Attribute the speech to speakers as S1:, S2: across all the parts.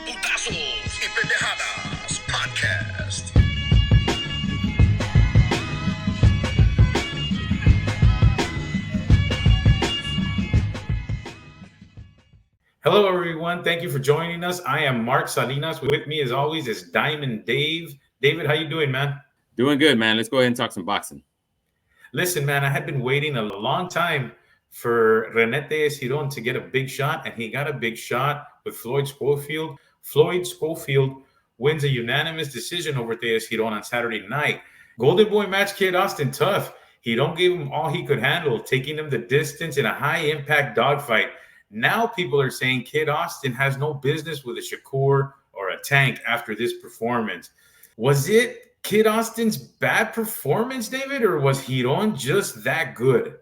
S1: Putazos y Pendejadas Podcast.
S2: Hello, everyone. Thank you for joining us. I am Mark Salinas. With me, as always, is Diamond Dave. David, how you doing, man?
S3: Doing good, man. Let's go ahead and talk some boxing.
S2: Listen, man, I had been waiting a long time for Renete Giron to get a big shot, and he got a big shot with Floyd Schofield. Floyd Schofield wins a unanimous decision over Tejas Giron on Saturday night. Golden Boy match Kid Austin tough. He don't give him all he could handle, taking him the distance in a high-impact dogfight. Now people are saying Kid Austin has no business with a Shakur or a Tank after this performance. Was it Kid Austin's bad performance, David, or was Giron just that good?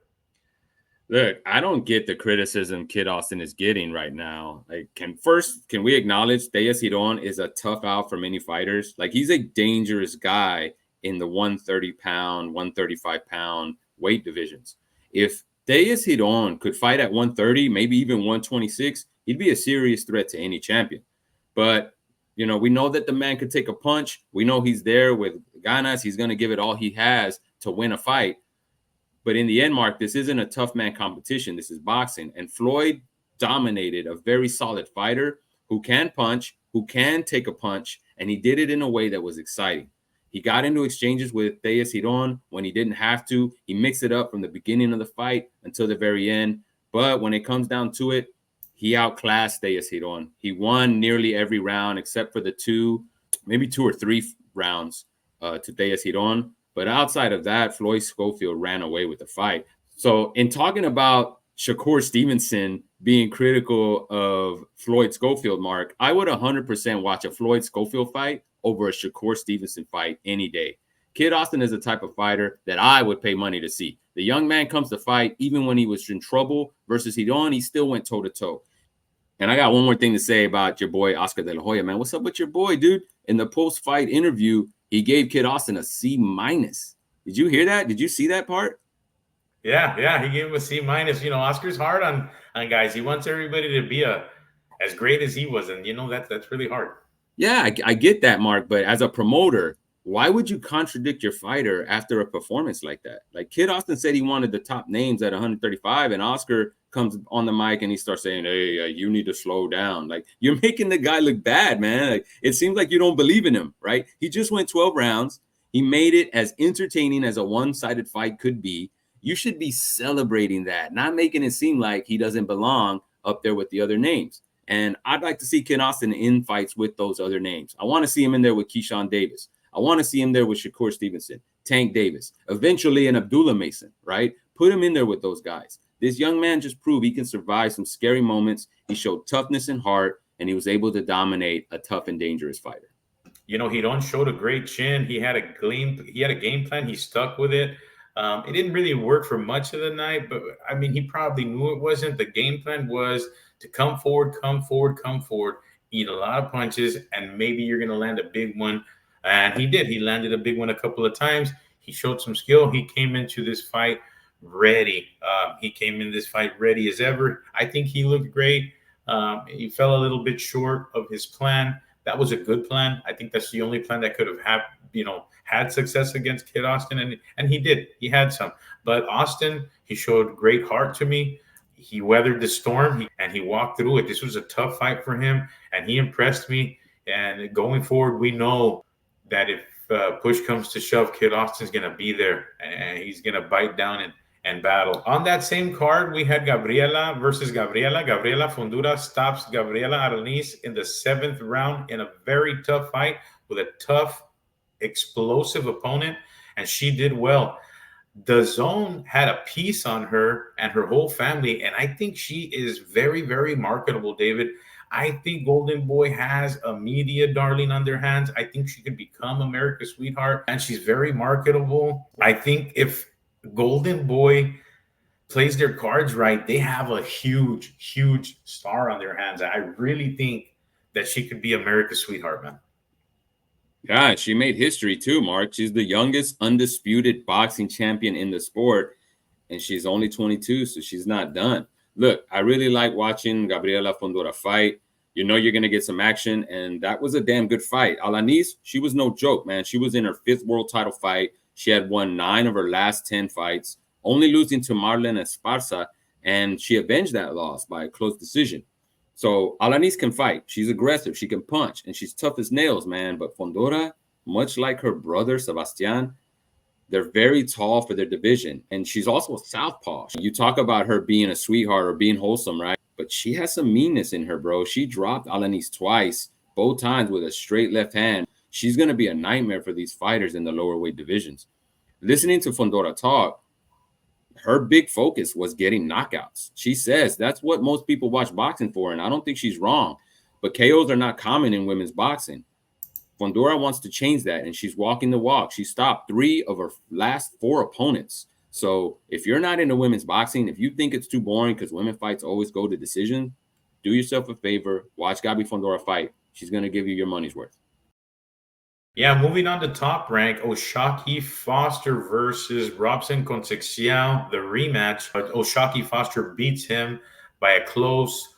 S3: Look, I don't get the criticism Kid Austin is getting right now. Can we acknowledge Tejas Giron is a tough out for many fighters? Like, he's a dangerous guy in the 130-pound, 135-pound weight divisions. If Tejas Giron could fight at 130, maybe even 126, he'd be a serious threat to any champion. But we know that the man could take a punch. We know he's there with ganas. He's going to give it all he has to win a fight. But in the end, Mark, this isn't a tough man competition. This is boxing. And Floyd dominated a very solid fighter who can punch, who can take a punch, and he did it in a way that was exciting. He got into exchanges with Tejas Giron when he didn't have to. He mixed it up from the beginning of the fight until the very end. But when it comes down to it, he outclassed Tejas Giron. He won nearly every round except for maybe two or three rounds to Tejas Giron. But outside of that, Floyd Schofield ran away with the fight. So in talking about Shakur Stevenson being critical of Floyd Schofield, Mark, I would 100% watch a Floyd Schofield fight over a Shakur Stevenson fight any day. Kid Austin is the type of fighter that I would pay money to see. The young man comes to fight even when he was in trouble versus Giron. He still went toe-to-toe. And I got one more thing to say about your boy, Oscar De La Hoya, man. What's up with your boy, dude? In the post-fight interview, he gave Kid Austin a C-. Did you hear that? Did you see that part?
S2: Yeah, he gave him a C-. Oscar's hard on guys. He wants everybody to be as great as he was, and that's really hard.
S3: Yeah, I get that, Mark. But as a promoter, why would you contradict your fighter after a performance like that? Like, Kid Austin said he wanted the top names at 135, and Oscar comes on the mic and he starts saying, hey, you need to slow down. Like, you're making the guy look bad, man. Like, it seems like you don't believe in him, right? He just went 12 rounds. He made it as entertaining as a one-sided fight could be. You should be celebrating that, not making it seem like he doesn't belong up there with the other names. And I'd like to see Kid Austin in fights with those other names. I want to see him in there with Keyshawn Davis. I want to see him there with Shakur Stevenson, Tank Davis, eventually an Abdullah Mason, right? Put him in there with those guys. This young man just proved he can survive some scary moments. He showed toughness and heart, and he was able to dominate a tough and dangerous fighter.
S2: Giron showed a great chin. He had a game plan. He stuck with it. It didn't really work for much of the night, but he probably knew it wasn't. The game plan was to come forward, eat a lot of punches, and maybe you're going to land a big one. And he did. He landed a big one a couple of times. He showed some skill. He came into this fight ready. He came in this fight ready as ever. I think he looked great. He fell a little bit short of his plan. That was a good plan. I think that's the only plan that could have had success against Kid Austin, and he did. He had some. But Austin, he showed great heart to me. He weathered the storm, and he walked through it. This was a tough fight for him, and he impressed me. And going forward, we know that if push comes to shove, Kid Austin's going to be there, and he's going to bite down and battle. On that same card, we had Gabriela versus Gabriela. Gabriela Fundora stops Gabriela Arenas in the 7th round in a very tough fight with a tough, explosive opponent, and she did well. The Zone had a piece on her and her whole family, and I think she is very, very marketable, David. I think Golden Boy has a media darling on their hands. I think she could become America's sweetheart, and she's very marketable. I think if Golden Boy plays their cards right, they have a huge, huge star on their hands. I really think that she could be America's sweetheart, man.
S3: Yeah, she made history too, Mark. She's the youngest undisputed boxing champion in the sport, and she's only 22, so she's not done. Look, I really like watching Gabriela Fundora fight. You know you're going to get some action, and that was a damn good fight. Alanis, she was no joke, man. She was in her 5th world title fight. She had won 9 of her last 10 fights, only losing to Marlene Esparza, and she avenged that loss by a close decision. So Alanis can fight. She's aggressive. She can punch, and she's tough as nails, man. But Fundora, much like her brother, Sebastian, they're very tall for their division. And she's also a southpaw. You talk about her being a sweetheart or being wholesome, right? But she has some meanness in her, bro. She dropped Alanis twice, both times with a straight left hand. She's going to be a nightmare for these fighters in the lower weight divisions. Listening to Fundora talk, her big focus was getting knockouts. She says that's what most people watch boxing for, and I don't think she's wrong. But KOs are not common in women's boxing. Fundora wants to change that, and she's walking the walk. She stopped 3 of her last 4 opponents. So if you're not into women's boxing, if you think it's too boring because women fights always go to decision, do yourself a favor. Watch Gabi Fundora fight. She's going to give you your money's worth.
S2: Yeah, moving on to Top Rank, Oshaki Foster versus Robson Conceicao, the rematch. But Oshaki Foster beats him by a close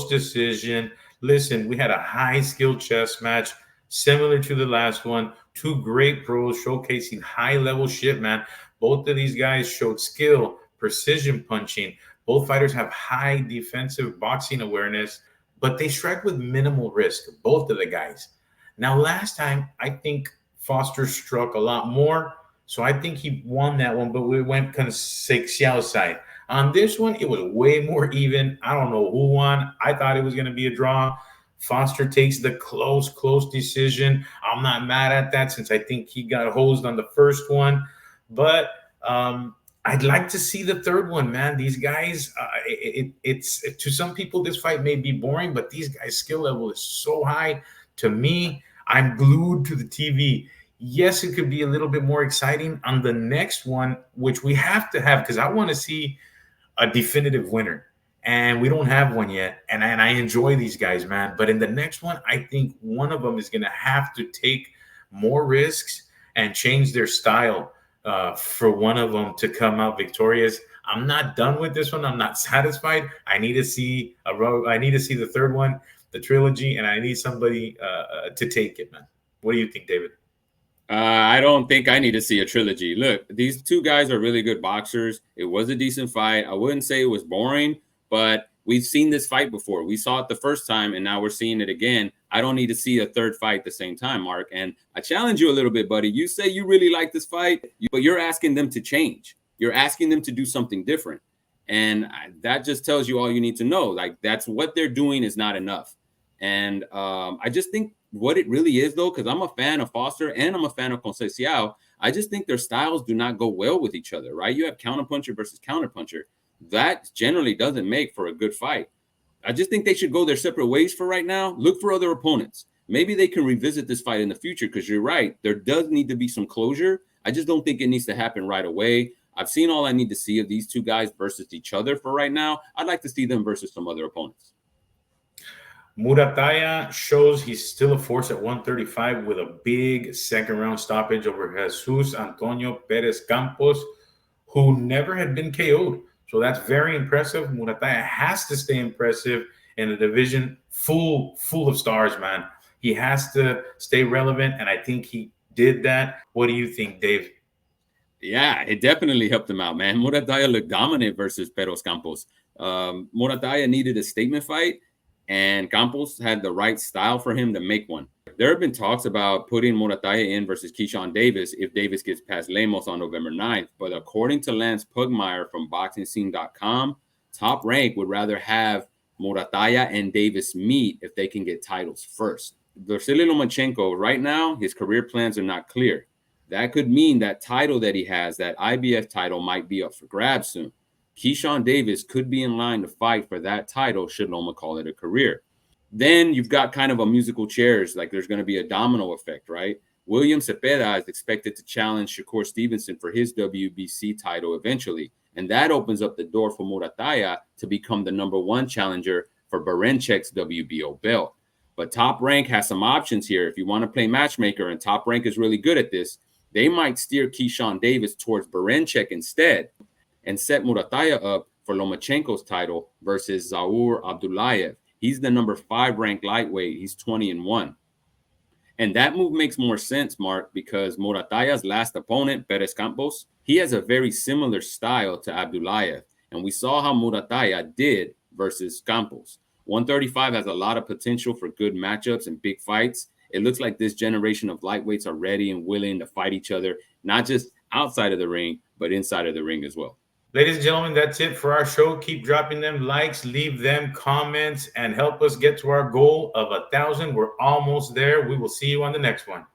S2: decision. Listen, we had a high-skilled chess match, similar to the last one. 2 great pros showcasing high-level shit, man. Both of these guys showed skill, precision punching. Both fighters have high defensive boxing awareness, but they strike with minimal risk, both of the guys. Now, last time, I think Foster struck a lot more, so I think he won that one, but we went Conceicao's side. On this one, it was way more even. I don't know who won. I thought it was going to be a draw. Foster takes the close decision. I'm not mad at that since I think he got hosed on the first one. But I'd like to see the third one, man. These guys, it's to some people, this fight may be boring, but these guys' skill level is so high. To me, I'm glued to the TV. Yes, it could be a little bit more exciting on the next one, which we have to have because I want to see a definitive winner. And we don't have one yet. And I enjoy these guys, man. But in the next one, I think one of them is going to have to take more risks and change their style for one of them to come out victorious. I'm not done with this one. I'm not satisfied. I need to see the third one, the trilogy, and I need somebody to take it, man. What do you think, David?
S3: I don't think I need to see a trilogy. Look, these 2 guys are really good boxers. It was a decent fight. I wouldn't say it was boring, but we've seen this fight before. We saw it the first time, and now we're seeing it again. I don't need to see a third fight at the same time, Mark. And I challenge you a little bit, buddy. You say you really like this fight, but you're asking them to change. You're asking them to do something different. And that just tells you all you need to know. Like, that's what they're doing is not enough. And I just think what it really is, though, because I'm a fan of Foster and I'm a fan of Conceicao, I just think their styles do not go well with each other, right? You have counterpuncher versus counterpuncher. That generally doesn't make for a good fight. I just think they should go their separate ways for right now. Look for other opponents. Maybe they can revisit this fight in the future because you're right. There does need to be some closure. I just don't think it needs to happen right away. I've seen all I need to see of these 2 guys versus each other for right now. I'd like to see them versus some other opponents.
S2: Murataya shows he's still a force at 135 with a big second-round stoppage over Jesus Antonio Perez Campos, who never had been KO'd. So that's very impressive. Murataya has to stay impressive in a division full of stars, man. He has to stay relevant, and I think he did that. What do you think, Dave?
S3: Yeah, it definitely helped him out, man. Murataya looked dominant versus Perez Campos. Murataya needed a statement fight, and Campos had the right style for him to make one. There have been talks about putting Murataya in versus Keyshawn Davis if Davis gets past Lemos on November 9th. But according to Lance Pugmire from BoxingScene.com, Top Rank would rather have Murataya and Davis meet if they can get titles first. Vasily Lomachenko, right now, his career plans are not clear. That could mean that title that he has, that IBF title, might be up for grabs soon. Keyshawn Davis could be in line to fight for that title should Loma call it a career. Then you've got kind of a musical chairs, like there's going to be a domino effect, right? William Cepeda is expected to challenge Shakur Stevenson for his WBC title eventually. And that opens up the door for Murataya to become the number 1 challenger for Barancek's WBO belt. But Top Rank has some options here. If you want to play matchmaker, and Top Rank is really good at this, they might steer Keyshawn Davis towards Barancek instead and set Murataya up for Lomachenko's title versus Zaur Abdullayev. He's the number 5 ranked lightweight. He's 20-1. And that move makes more sense, Mark, because Morataya's last opponent, Perez Campos, he has a very similar style to Abdullayev. And we saw how Morataya did versus Campos. 135 has a lot of potential for good matchups and big fights. It looks like this generation of lightweights are ready and willing to fight each other, not just outside of the ring, but inside of the ring as well.
S2: Ladies and gentlemen, that's it for our show. Keep dropping them likes, leave them comments, and help us get to our goal of 1,000. We're almost there. We will see you on the next one.